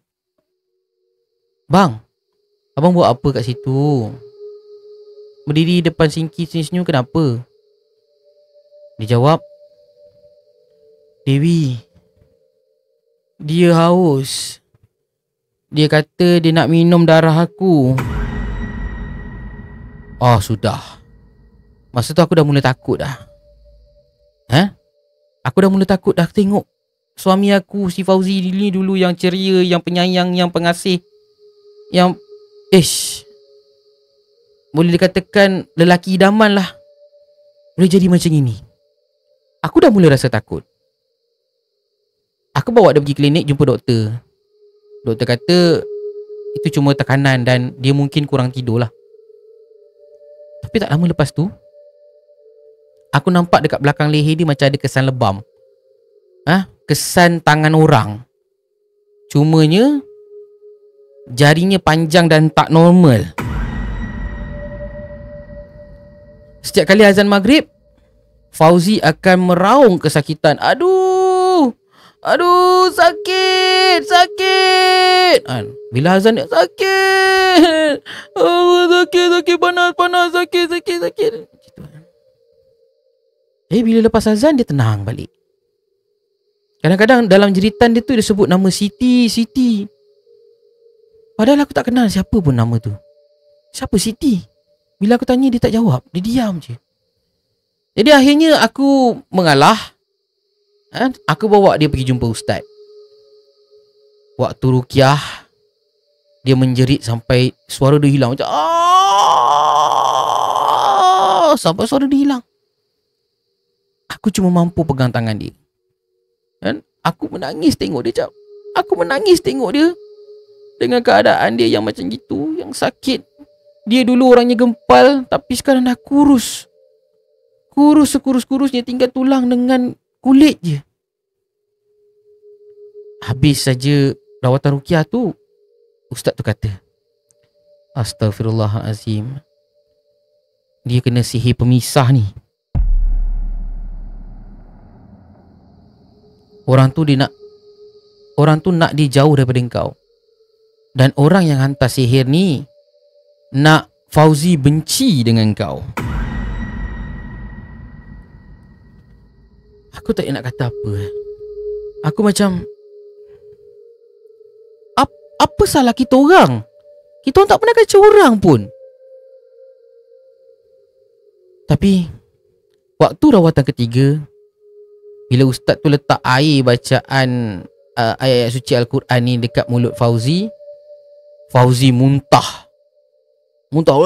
"Bang, abang buat apa kat situ? Berdiri depan sinki senyum-senyum kenapa?" Dia jawab, "Dewi, dia haus. Dia kata dia nak minum darah aku." Oh, sudah. Masa tu aku dah mula takut dah. Aku dah mula takut dah tengok suami aku, si Fauzi ni dulu yang ceria, yang penyayang, yang pengasih, yang boleh dikatakan lelaki idaman lah, boleh jadi macam ini. Aku dah mula rasa takut. Aku bawa dia pergi klinik jumpa doktor. Doktor kata itu cuma tekanan dan dia mungkin kurang tidur lah. Tapi tak lama lepas tu, aku nampak dekat belakang leher dia macam ada kesan lebam. Kesan tangan orang. Cumanya jarinya panjang dan tak normal. Setiap kali azan maghrib, Fauzi akan meraung kesakitan. Aduh, sakit. Bila azan dia, sakit. Sakit, panas, sakit. Bila lepas azan dia tenang balik. Kadang-kadang dalam jeritan dia tu dia sebut nama Siti. Padahal aku tak kenal siapa pun nama tu. Siapa Siti? Bila aku tanya dia tak jawab, dia diam je. Jadi akhirnya aku mengalah. Aku bawa dia pergi jumpa ustaz. Waktu ruqyah, dia menjerit sampai suara dia hilang. Macam sampai suara dia hilang. Aku cuma mampu pegang tangan dia. Kan? Aku menangis tengok dia, Cap. Aku menangis tengok dia dengan keadaan dia yang macam gitu, yang sakit. Dia dulu orangnya gempal, tapi sekarang dah kurus. Kurus sekurus-kurusnya, tinggal tulang dengan kulit je. Habis saja rawatan ruqyah tu, ustaz tu kata, Astaghfirullahalazim, dia kena sihir pemisah ni. Orang tu nak dia jauh daripada engkau. Dan orang yang hantar sihir ni nak Fauzi benci dengan kau. Aku tak nak kata apa. Aku macam, apa salah kita orang? Kita orang tak pernah kacau orang pun. Tapi waktu rawatan ketiga, bila ustaz tu letak air bacaan ayat-ayat suci Al-Quran ni dekat mulut Fauzi, Fauzi muntah. Muntah.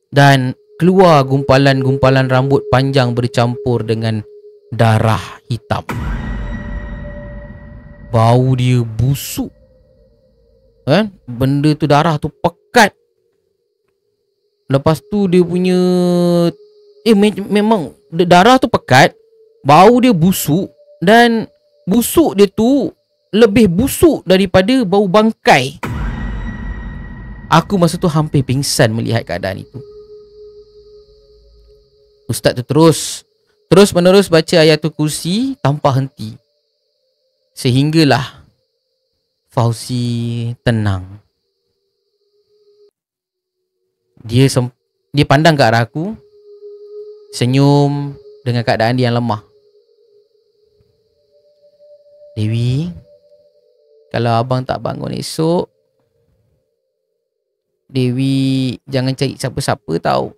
Dan keluar gumpalan-gumpalan rambut panjang bercampur dengan darah hitam. Bau dia busuk. Kan? Benda tu, darah tu pekat. Lepas tu dia punya memang darah tu pekat, bau dia busuk, dan busuk dia tu lebih busuk daripada bau bangkai. Aku masa tu hampir pingsan melihat keadaan itu. Ustaz tu terus menerus baca ayatul kursi tanpa henti. Sehinggalah Fauzi tenang. Dia pandang ke arah aku, senyum dengan keadaan dia yang lemah. Dewi, kalau abang tak bangun esok, Dewi jangan cari siapa-siapa tau.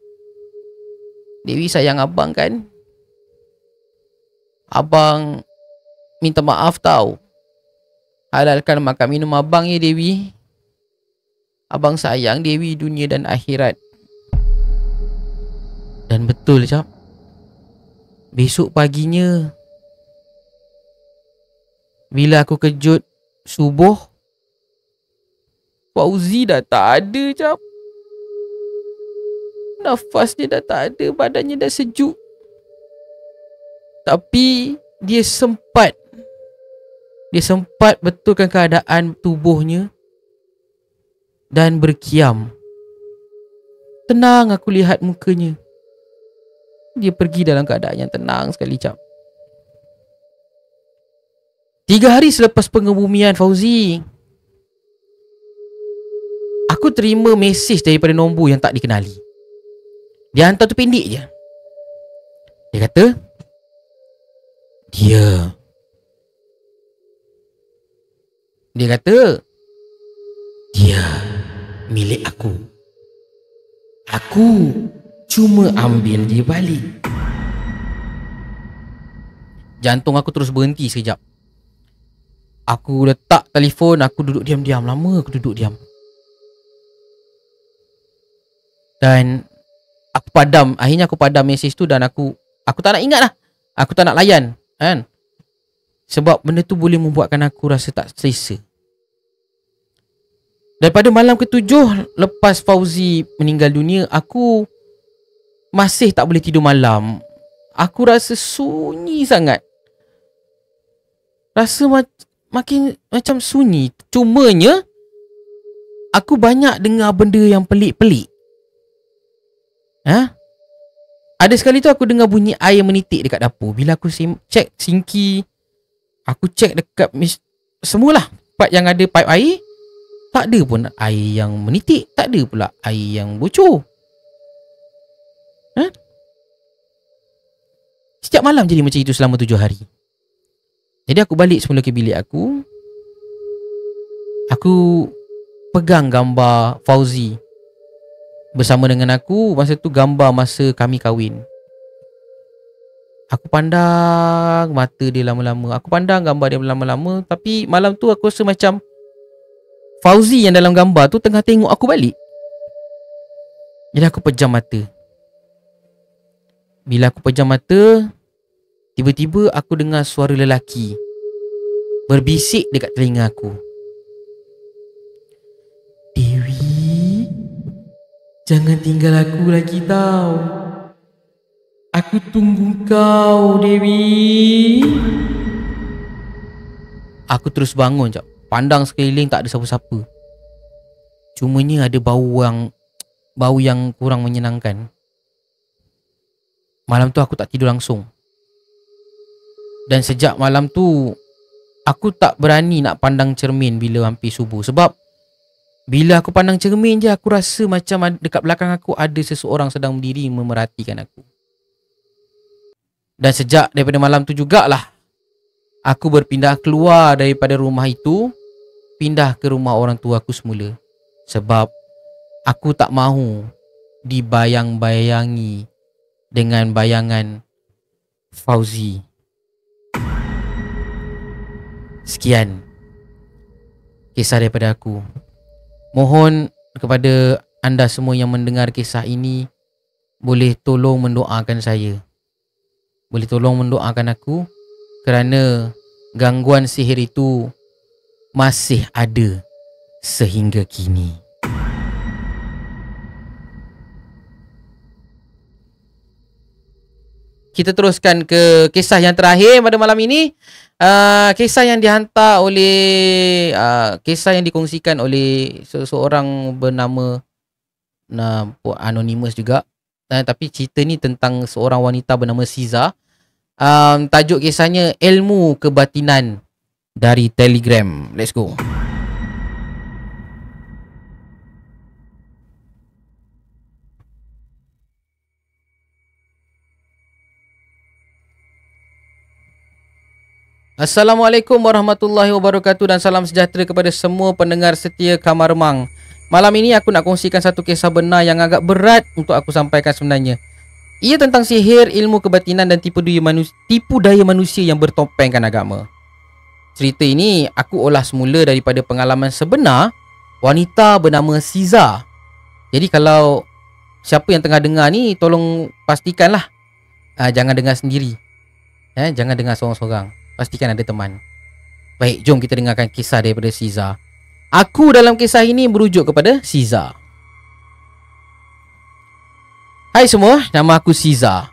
Dewi sayang abang kan? Abang minta maaf tau. Halalkan makan minum abang ya Dewi. Abang sayang Dewi dunia dan akhirat. Dan betul, Cap. Besok paginya, bila aku kejut subuh, Fauzi dah tak ada, Cap. Nafas dia dah tak ada, badannya dah sejuk. Tapi dia sempat betulkan keadaan tubuhnya dan berkiam. Tenang aku lihat mukanya. Dia pergi dalam keadaan yang tenang sekali, Cap. 3 hari selepas pengebumian Fauzi, aku terima mesej daripada nombor yang tak dikenali. Dia hantar tu pendek je. Dia kata, dia milik aku. Aku cuma ambil dia balik. Jantung aku terus berhenti sekejap. Aku letak telefon, aku duduk diam-diam. Lama aku duduk diam. Dan akhirnya aku padam mesej tu, dan aku tak nak ingat lah. Aku tak nak layan, kan? Sebab benda tu boleh membuatkan aku rasa tak selesa. Daripada malam ke-7 lepas Fauzi meninggal dunia, aku masih tak boleh tidur malam. Aku rasa sunyi sangat. Rasa makin macam sunyi. Cumanya aku banyak dengar benda yang pelik-pelik. Ada sekali tu aku dengar bunyi air menitik dekat dapur. Bila aku cek sinki, aku cek dekat semualah part yang ada pipe air, tak ada pun air yang menitik, tak ada pula air yang bocor. Setiap malam jadi macam itu selama 7 hari. Jadi aku balik semula ke bilik aku. Aku pegang gambar Fauzi bersama dengan aku. Masa tu gambar masa kami kahwin. Aku pandang mata dia lama-lama. Aku pandang gambar dia lama-lama. Tapi malam tu aku rasa macam Fauzi yang dalam gambar tu tengah tengok aku balik. Jadi aku pejam mata. Bila aku pejam mata, tiba-tiba aku dengar suara lelaki berbisik dekat telinga aku. Dewi, jangan tinggal aku lagi tau. Aku tunggu kau, Dewi. Aku terus bangun, jap. Pandang sekeliling tak ada siapa-siapa. Cumanya ada bau yang kurang menyenangkan. Malam tu aku tak tidur langsung. Dan sejak malam tu aku tak berani nak pandang cermin bila hampir subuh. Sebab bila aku pandang cermin je, aku rasa macam dekat belakang aku ada seseorang sedang berdiri memerhatikan aku. Dan sejak daripada malam tu jugalah aku berpindah keluar daripada rumah itu, pindah ke rumah orang tua aku semula. Sebab aku tak mahu dibayang-bayangi dengan bayangan Fauzi. Sekian kisah daripada aku. Mohon kepada anda semua yang mendengar kisah ini, boleh tolong mendoakan saya. Boleh tolong mendoakan aku, kerana gangguan sihir itu masih ada sehingga kini. Kita teruskan ke kisah yang terakhir pada malam ini. Kisah yang dihantar oleh kisah yang dikongsikan oleh seseorang bernama anonymous juga. Tapi cerita ni tentang seorang wanita bernama Siza. Tajuk kisahnya Ilmu Kebatinan dari Telegram. Let's go. Assalamualaikum warahmatullahi wabarakatuh dan salam sejahtera kepada semua pendengar setia Kamar Remang. Malam ini aku nak kongsikan satu kisah benar yang agak berat untuk aku sampaikan sebenarnya. Ia tentang sihir, ilmu kebatinan dan tipu daya manusia yang bertopengkan agama. Cerita ini aku olah semula daripada pengalaman sebenar wanita bernama Siza. Jadi kalau siapa yang tengah dengar ni, tolong pastikanlah jangan dengar sendiri. Jangan dengar seorang-seorang. Pastikan ada teman. Baik, jom kita dengarkan kisah daripada Siza. Aku dalam kisah ini merujuk kepada Siza. Hai semua, nama aku Siza.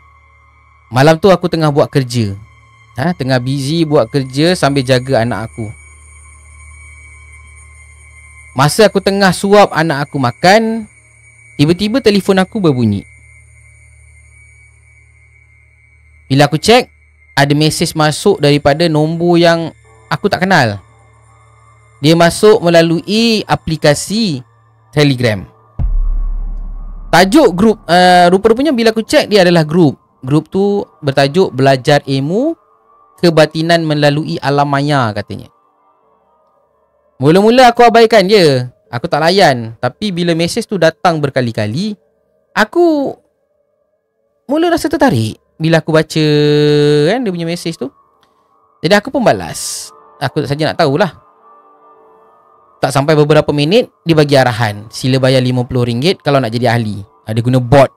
Malam tu aku tengah buat kerja. Tengah busy buat kerja sambil jaga anak aku. Masa aku tengah suap anak aku makan, tiba-tiba telefon aku berbunyi. Bila aku cek, ada mesej masuk daripada nombor yang aku tak kenal. Dia masuk melalui aplikasi Telegram. Tajuk grup rupa-rupanya bila aku cek, dia adalah grup. Grup tu bertajuk Belajar Ilmu Kebatinan Melalui Alam Maya katanya. Mula-mula aku abaikan je. Aku tak layan. Tapi bila mesej tu datang berkali-kali, aku mula rasa tertarik bila aku baca kan dia punya mesej tu. Jadi aku pun balas. Aku saja nak tahulah. Tak sampai beberapa minit, dia bagi arahan. Sila bayar RM50 kalau nak jadi ahli. Dia guna bot.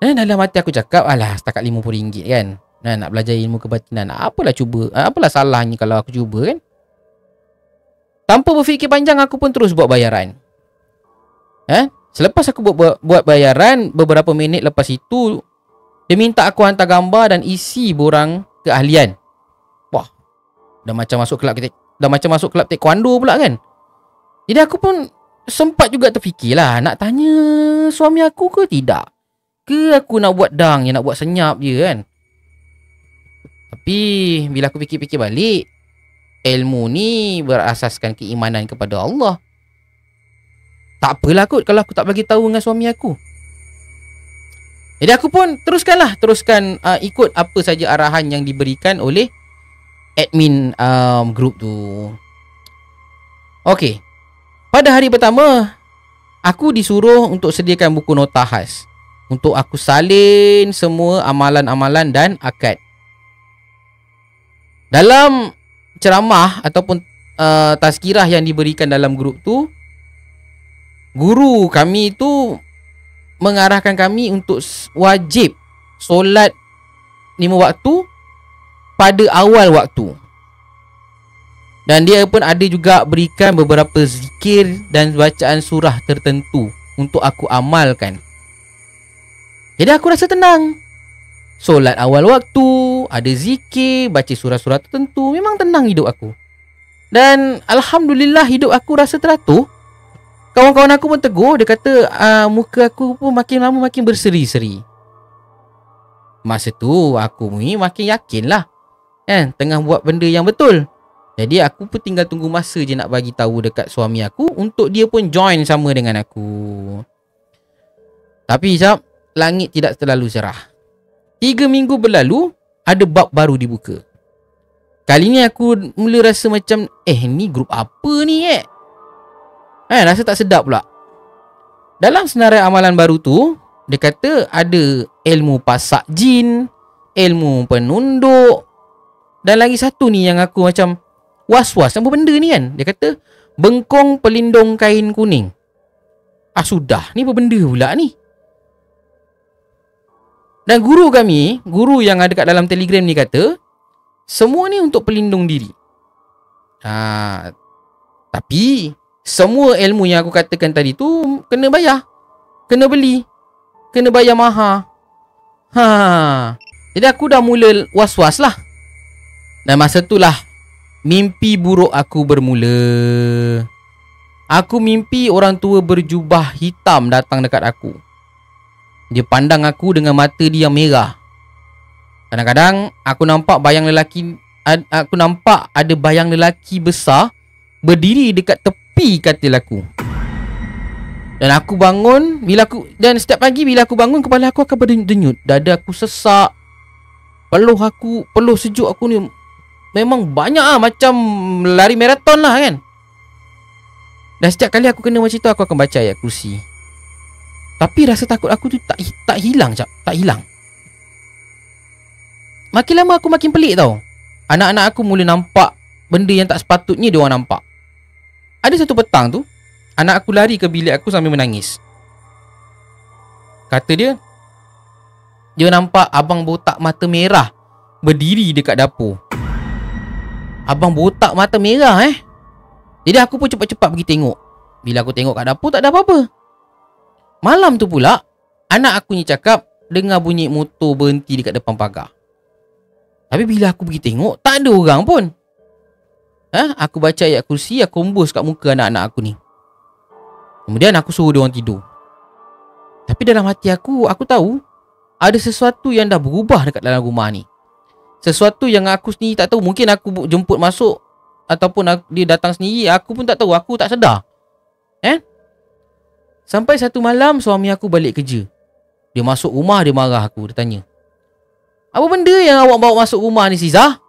Dan dalam hati aku cakap, alah, setakat RM50 kan. Nak belajar ilmu kebatinan. Apalah cuba. Apalah salahnya kalau aku cuba kan. Tanpa berfikir panjang, aku pun terus buat bayaran. Selepas aku buat bayaran, beberapa minit lepas itu, dia minta aku hantar gambar dan isi borang keahlian. Wah, dah macam masuk kelab taekwondo pula kan. Jadi aku pun sempat juga terfikirlah, nak tanya suami aku ke tidak, ke aku nak buat dang, yang nak buat senyap je kan. Tapi bila aku fikir-fikir balik, ilmu ni berasaskan keimanan kepada Allah. Tak apalah kot kalau aku tak bagi tahu dengan suami aku. Jadi aku pun teruskan ikut apa saja arahan yang diberikan oleh admin grup tu. Okey. Pada hari pertama, aku disuruh untuk sediakan buku nota khas untuk aku salin semua amalan-amalan dan akad. Dalam ceramah ataupun tazkirah yang diberikan dalam grup tu, guru kami tu mengarahkan kami untuk wajib solat 5 waktu pada awal waktu. Dan dia pun ada juga berikan beberapa zikir dan bacaan surah tertentu untuk aku amalkan. Jadi aku rasa tenang. Solat awal waktu, ada zikir, baca surah-surah tertentu, memang tenang hidup aku. Dan Alhamdulillah hidup aku rasa teratur. Kawan-kawan aku pun tegur, dia kata muka aku pun makin lama makin berseri-seri. Masa tu aku ni makin yakin lah kan, tengah buat benda yang betul. Jadi aku pun tinggal tunggu masa je nak bagi tahu dekat suami aku untuk dia pun join sama dengan aku. Tapi jap, langit tidak terlalu cerah. 3 minggu berlalu, ada bab baru dibuka. Kali ni aku mula rasa macam ni grup apa ni rasa tak sedap pula. Dalam senarai amalan baru tu, dia kata ada ilmu pasak jin, ilmu penunduk, dan lagi satu ni yang aku macam was-was, apa benda ni kan? Dia kata bengkong pelindung kain kuning. Sudah, ni apa benda pula ni? Dan guru kami, guru yang ada kat dalam Telegram ni kata semua ni untuk pelindung diri. Tapi semua ilmu yang aku katakan tadi tu kena bayar, kena beli, kena bayar mahal. Jadi aku dah mula was-was lah. Dan masa tu lah mimpi buruk aku bermula. Aku mimpi orang tua berjubah hitam datang dekat aku. Dia pandang aku dengan mata dia yang merah. Kadang-kadang aku nampak ada bayang lelaki besar berdiri dekat tepi katil aku. Dan aku bangun dan setiap pagi bila aku bangun, kepala aku akan berdenyut, dada aku sesak, peluh sejuk aku ni memang banyak macam lari maraton lah kan. Dan setiap kali aku kena macam tu, aku akan baca ayat kursi. Tapi rasa takut aku tu tak hilang. Makin lama aku makin pelik tau. Anak-anak aku mula nampak benda yang tak sepatutnya dia orang nampak. Ada satu petang tu, anak aku lari ke bilik aku sambil menangis. Kata dia nampak abang botak mata merah berdiri dekat dapur. Abang botak mata merah Jadi aku pun cepat-cepat pergi tengok. Bila aku tengok kat dapur, tak ada apa-apa. Malam tu pula, anak aku ni cakap dengar bunyi motor berhenti dekat depan pagar. Tapi bila aku pergi tengok, tak ada orang pun. Aku baca ayat kursi, aku hembus kat muka anak-anak aku ni. Kemudian aku suruh dia orang tidur. Tapi dalam hati aku tahu ada sesuatu yang dah berubah dekat dalam rumah ni. Sesuatu yang aku sendiri tak tahu. Mungkin aku jemput masuk ataupun dia datang sendiri, aku pun tak tahu, aku tak sedar. Sampai satu malam suami aku balik kerja. Dia masuk rumah, dia marah aku. Dia tanya, apa benda yang awak bawa masuk rumah ni, Siza?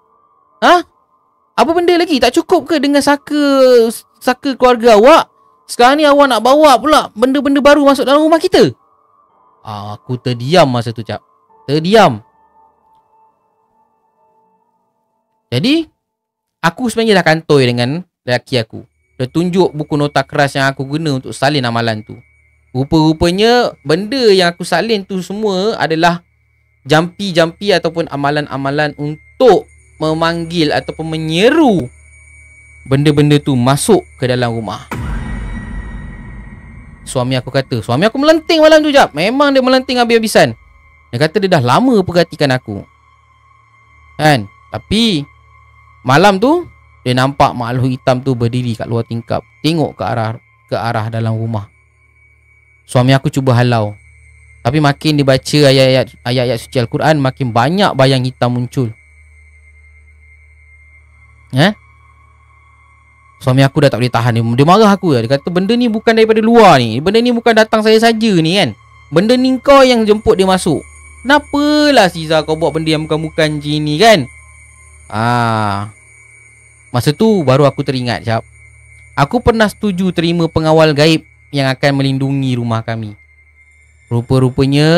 Apa benda lagi? Tak cukup ke dengan saka keluarga awak? Sekarang ni awak nak bawa pula benda-benda baru masuk dalam rumah kita? Aku terdiam masa tu, Cap. Terdiam. Jadi aku sebenarnya dah kantoi dengan lelaki aku. Dia tunjuk buku nota keras yang aku guna untuk salin amalan tu. Rupa-rupanya benda yang aku salin tu semua adalah jampi-jampi ataupun amalan-amalan untuk memanggil ataupun menyeru benda-benda tu masuk ke dalam rumah. Suami aku melenting malam tu, Jap. Memang dia melenting habis-habisan. Dia kata dia dah lama perhatikan aku. Kan? Tapi malam tu dia nampak makhluk hitam tu berdiri kat luar tingkap, tengok ke arah dalam rumah. Suami aku cuba halau. Tapi makin dibaca ayat-ayat suci Al-Quran, makin banyak bayang hitam muncul. Suami aku dah tak boleh tahan. Dia marah aku. Dia kata benda ni bukan daripada luar ni. Benda ni bukan datang saya saja ni kan. Benda ni kau yang jemput dia masuk. Kenapalah Siza kau buat benda yang bukan-bukan je ni kan? Masa tu baru aku teringat, Jap. Aku pernah setuju terima pengawal gaib yang akan melindungi rumah kami. Rupa-rupanya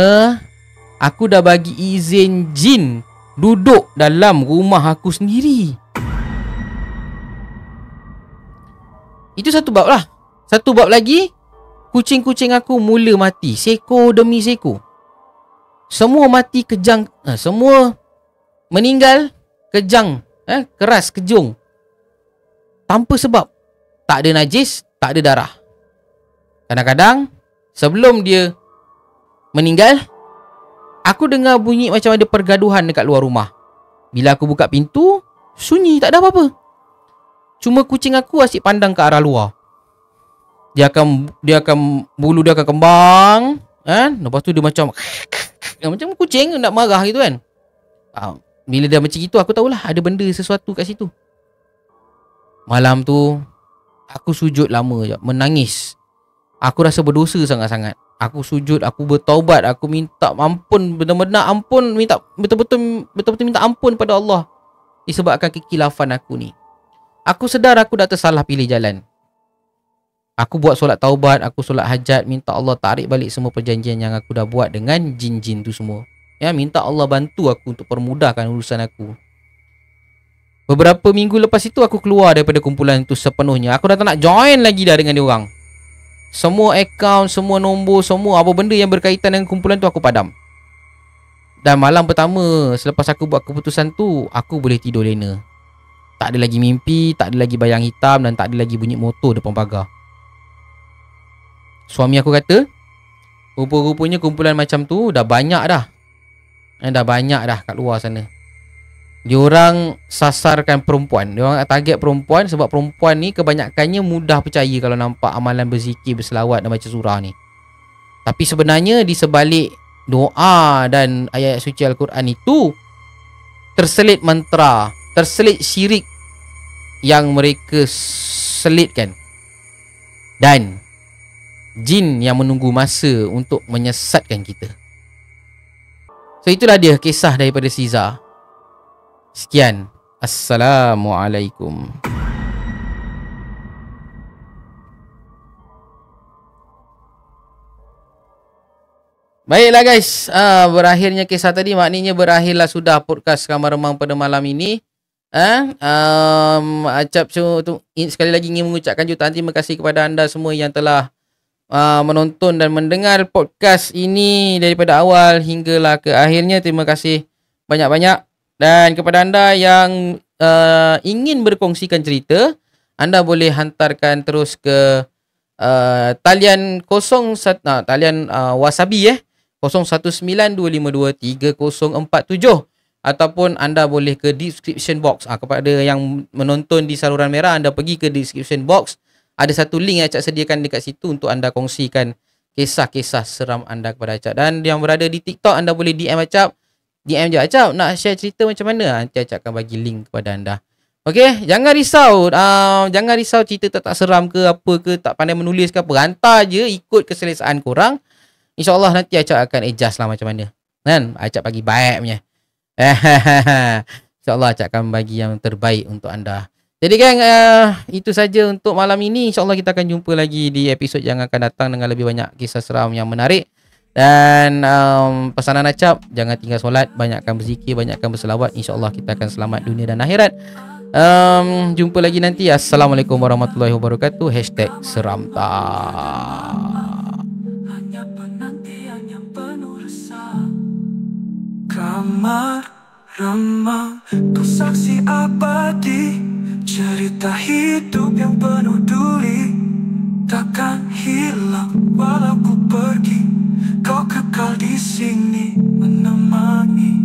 aku dah bagi izin jin duduk dalam rumah aku sendiri. Itu satu bab lah. Satu bab lagi, kucing-kucing aku mula mati, seekor demi seekor. Semua mati kejang. Semua meninggal kejang, keras, kejung. Tanpa sebab. Tak ada najis, tak ada darah. Kadang-kadang sebelum dia meninggal, aku dengar bunyi macam ada pergaduhan dekat luar rumah. Bila aku buka pintu, sunyi, tak ada apa-apa. Cuma kucing aku asyik pandang ke arah luar. Bulu dia akan kembang, kan? Lepas tu dia macam macam kucing nak marah gitu kan. Bila dia macam itu, aku tahulah ada benda sesuatu kat situ. Malam tu aku sujud lama je, menangis. Aku rasa berdosa sangat-sangat. Aku sujud, aku bertaubat, aku minta ampun, benar-benar ampun, minta betul-betul minta ampun pada Allah disebabkan kekilafan aku ni. Aku sedar aku dah tersalah pilih jalan. Aku buat solat taubat, aku solat hajat, minta Allah tarik balik semua perjanjian yang aku dah buat dengan jin-jin tu semua. Ya, minta Allah bantu aku untuk permudahkan urusan aku. Beberapa minggu lepas itu aku keluar daripada kumpulan itu sepenuhnya. Aku dah tak nak join lagi dah dengan dia orang. Semua akaun, semua nombor, semua apa benda yang berkaitan dengan kumpulan tu aku padam. Dan malam pertama selepas aku buat keputusan tu, aku boleh tidur lena. Tak ada lagi mimpi, tak ada lagi bayang hitam dan tak ada lagi bunyi motor depan pagar. Suami aku kata, rupa-rupanya kumpulan macam tu dah banyak dah. Dah banyak dah kat luar sana. Diorang sasarkan perempuan. Diorang target perempuan sebab perempuan ni kebanyakannya mudah percaya kalau nampak amalan berzikir, berselawat dan baca surah ni. Tapi sebenarnya di sebalik doa dan ayat suci Al-Quran itu terselit mantra, terselit syirik yang mereka selitkan. Dan jin yang menunggu masa untuk menyesatkan kita. So itulah dia kisah daripada Siza. Sekian. Assalamualaikum. Baiklah guys, berakhirnya kisah tadi, maknanya berakhirlah sudah podcast Kamar Remang pada malam ini. Acap sekali lagi ingin mengucapkan jutaan terima kasih kepada anda semua yang telah menonton dan mendengar podcast ini daripada awal hinggalah ke akhirnya. Terima kasih banyak-banyak. Dan kepada anda yang ingin berkongsikan cerita, anda boleh hantarkan terus ke talian 01 talian Wasabi 0192523047 ataupun anda boleh ke description box. Kepada yang menonton di saluran merah, anda pergi ke description box. Ada satu link yang Acap sediakan dekat situ untuk anda kongsikan kisah-kisah seram anda kepada Acap. Dan yang berada di TikTok, anda boleh DM Acap. DM je, Acap nak share cerita macam mana, nanti Acap akan bagi link kepada anda. Okey, jangan risau. Jangan risau cerita tak seram ke apa ke, tak pandai menulis ke apa. Hantar je ikut keselesaan korang. InsyaAllah nanti Acap akan adjust lah macam mana. Kan? Acap bagi baik punya. InsyaAllah Acap akan bagi yang terbaik untuk anda. Jadi gang, itu saja untuk malam ini. InsyaAllah kita akan jumpa lagi di episod yang akan datang dengan lebih banyak kisah seram yang menarik. Dan pesanan Acap, jangan tinggal solat, banyakkan berzikir, banyakkan berselawat. InsyaAllah kita akan selamat dunia dan akhirat. Jumpa lagi nanti. Assalamualaikum warahmatullahi wabarakatuh. #seramta. Hanya penantian yang penuh rasa. Kamar Remang, tu saksi abadi, cerita hidup yang penuh duri. Takkan hilang walau ku pergi, kau kekal di sini menemani.